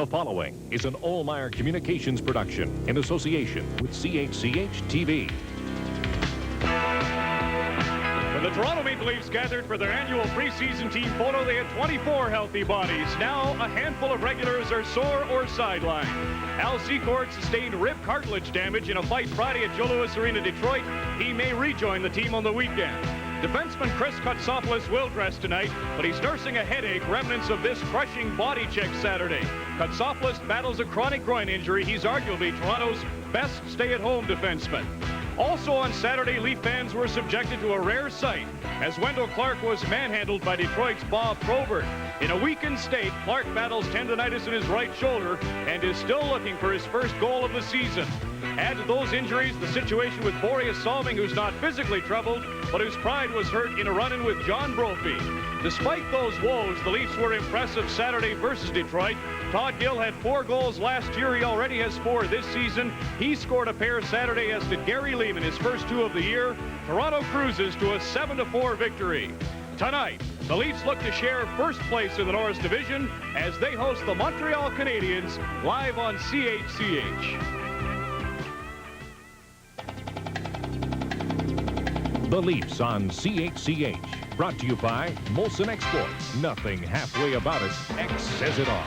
The following is an Allmeyer Communications production in association with CHCH TV. When the Toronto Maple Leafs gathered for their annual preseason team photo, they had 24 healthy bodies. Now, a handful of regulars are sore or sidelined. Al Secord sustained rib cartilage damage in a fight Friday at Joe Louis Arena, Detroit. He may rejoin the team on the weekend. Defenseman Chris Kotsopoulos will dress tonight, but he's nursing a headache, remnants of this crushing body check Saturday. Kotsopoulos battles a chronic groin injury. He's arguably Toronto's best stay-at-home defenseman. Also on Saturday, Leaf fans were subjected to a rare sight as Wendell Clark was manhandled by Detroit's Bob Probert. In a weakened state, Clark battles tendonitis in his right shoulder and is still looking for his first goal of the season. Add to those injuries the situation with Boreas Salming, who's not physically troubled, but whose pride was hurt in a run-in with John Brophy. Despite those woes, the Leafs were impressive Saturday versus Detroit. Todd Gill had 4 goals last year. He already has 4 this season. He scored a pair Saturday, as did Gary Lehman, his first 2 of the year. Toronto cruises to a 7-4 victory. Tonight, the Leafs look to share first place in the Norris Division as they host the Montreal Canadiens live on CHCH. The Leafs on CHCH. Brought to you by Molson Export. Nothing halfway about it. X says it all.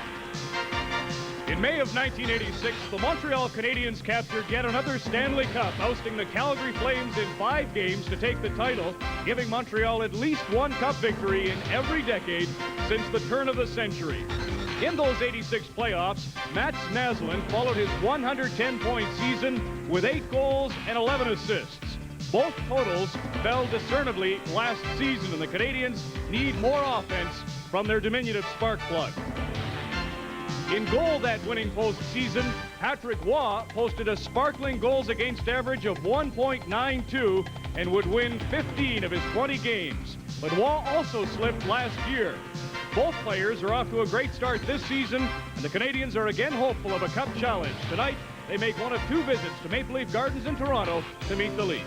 In May of 1986, the Montreal Canadiens captured yet another Stanley Cup, ousting the Calgary Flames in 5 games to take the title, giving Montreal at least 1 cup victory in every decade since the turn of the century. In those 86 playoffs, Mats Naslund followed his 110-point season with 8 goals and 11 assists. Both totals fell discernibly last season, and the Canadiens need more offense from their diminutive spark plug. In goal that winning postseason, Patrick Waugh posted a sparkling goals against average of 1.92 and would win 15 of his 20 games. But Waugh also slipped last year. Both players are off to a great start this season, and the Canadiens are again hopeful of a cup challenge. Tonight, they make one of 2 visits to Maple Leaf Gardens in Toronto to meet the Leafs.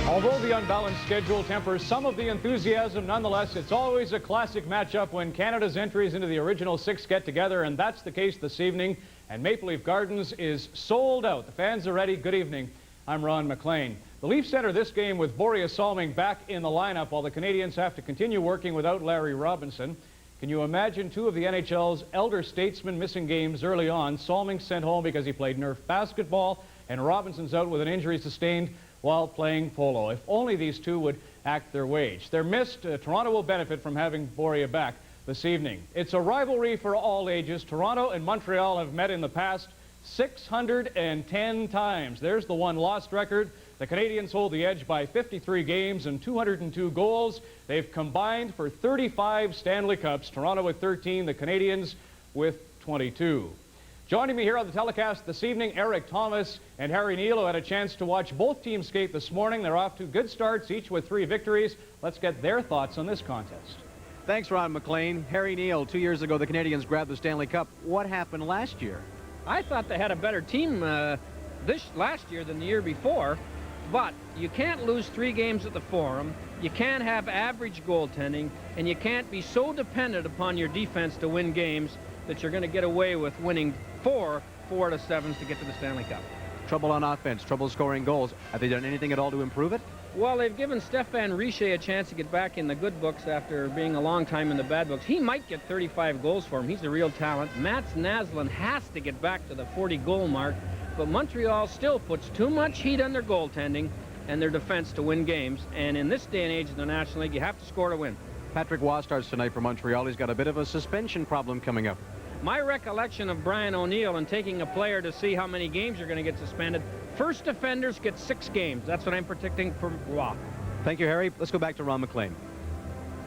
Although the unbalanced schedule tempers some of the enthusiasm, nonetheless, it's always a classic matchup when Canada's entries into the original 6 get together, and that's the case this evening. And Maple Leaf Gardens is sold out. The fans are ready. Good evening. I'm Ron Maclean. The Leafs enter this game with Boreas Salming back in the lineup, while the Canadiens have to continue working without Larry Robinson. Can you imagine 2 of the NHL's elder statesmen missing games early on? Salming sent home because he played Nerf basketball, and Robinson's out with an injury sustained while playing polo. If only these 2 would act their wage. They're missed. Toronto will benefit from having Boreas back this evening. It's a rivalry for all ages. Toronto and Montreal have met in the past 610 times. There's the one lost record. The Canadiens hold the edge by 53 games and 202 goals. They've combined for 35 Stanley Cups. Toronto with 13, the Canadiens with 22. Joining me here on the telecast this evening, Erik Tomas and Harry Neale, who had a chance to watch both teams skate this morning. They're off to good starts, each with 3 victories. Let's get their thoughts on this contest. Thanks, Ron Maclean. Harry Neale, 2 years ago, the Canadiens grabbed the Stanley Cup. What happened last year? I thought they had a better team last year than the year before, but you can't lose 3 games at the Forum. You can't have average goaltending, and you can't be so dependent upon your defense to win games that you're going to get away with winning 4 out of 7s to get to the Stanley Cup. Trouble on offense, trouble scoring goals. Have they done anything at all to improve it? Well, they've given Stéphane Richer a chance to get back in the good books after being a long time in the bad books. He might get 35 goals for him. He's a real talent. Mats Naslund has to get back to the 40-goal mark, but Montreal still puts too much heat on their goaltending and their defense to win games. And in this day and age in the National League, you have to score to win. Patrick Waugh starts tonight for Montreal. He's got a bit of a suspension problem coming up. My recollection of Brian O'Neill and taking a player to see how many games you're going to get suspended, first offenders get 6 games. That's what I'm predicting for Waugh. Thank you, Harry. Let's go back to Ron Maclean.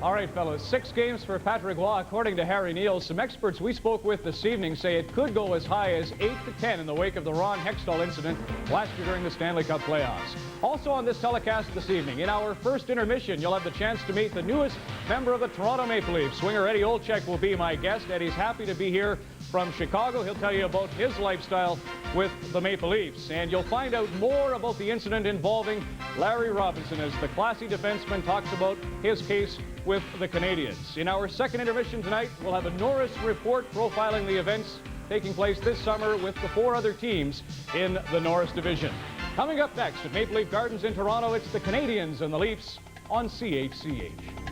All right, fellas, 6 games for Patrick Waugh, according to Harry Neale. Some experts we spoke with this evening say it could go as high as 8 to 10 in the wake of the Ron Hextall incident last year during the Stanley Cup playoffs. Also on this telecast this evening, in our first intermission, you'll have the chance to meet the newest member of the Toronto Maple Leafs. Swinger Eddie Olczyk will be my guest. Eddie's happy to be here from Chicago. He'll tell you about his lifestyle with the Maple Leafs. And you'll find out more about the incident involving Larry Robinson as the classy defenseman talks about his case with the Canadiens. In our second intermission tonight, we'll have a Norris report profiling the events taking place this summer with the 4 other teams in the Norris division. Coming up next at Maple Leaf Gardens in Toronto, it's the Canadiens and the Leafs on CHCH.